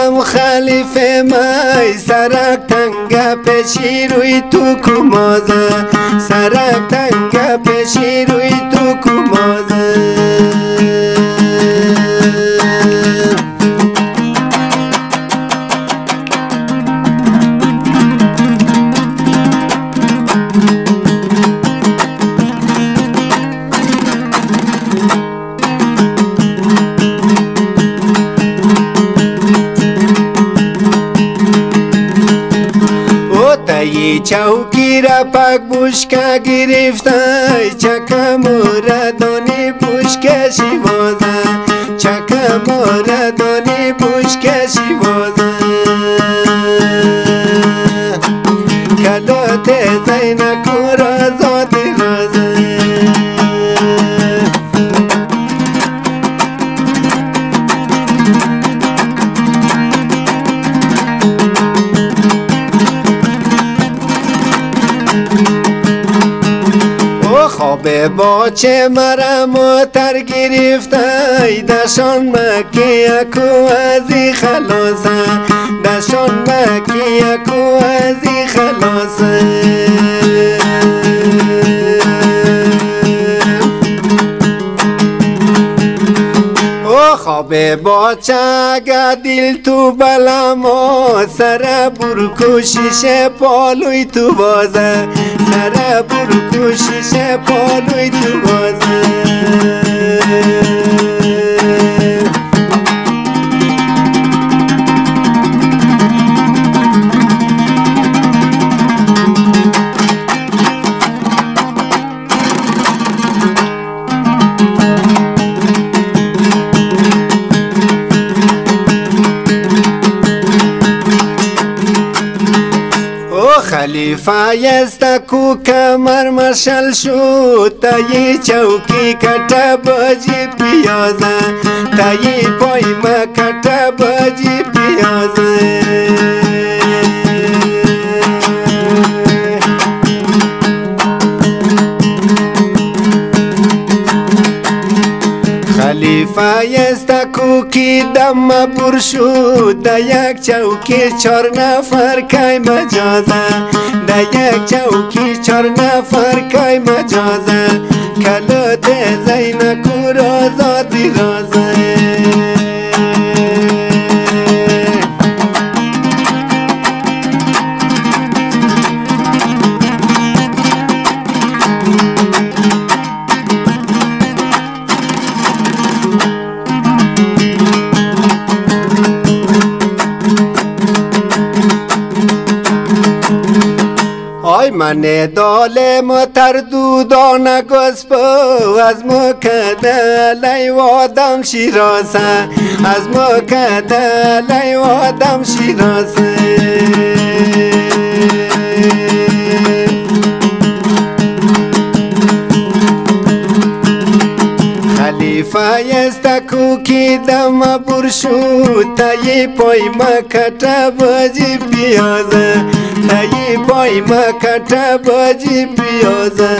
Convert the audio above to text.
دم خلیفه مای سرک تنگه پیشی روی تو کمازه سرک تنگه پیشی روی تو کمازه چوکی را پاک بوشکا گرفتای چکا موردانی بوشکا شیوازه چکا موردانی بوشکا شیوازه کلات زینکو رازاد رازه خواب باچه مرا موتر گرفته دشان مکی اکو ازی خلاصه دشان مکی اکو ازی خلاصه خواب باچه اگه دل تو بلما سر برکو شیشه پالوی تو بازه سر برکو شیشه پالوی تو بازه خلیفه یستکو کمر مشل شد تایی چوکی کتا باجی پیازه تایی پای ما کتا باجی پیازه خلیفه یستکو کی دم پر شد دا یک چوکی 4 نفر کای مجازه دا یک چوکی 4 نفر کای مجازه کلات زینکو رازادی رازه آی من دالم تردودان گسپو از مکده لیوادم شیرازه از مکده لیوادم شیرازه خلیفه یستکو کی دم برشود تایی پای مکتا باجی پیازه تایی پای مکتا باجی پیازه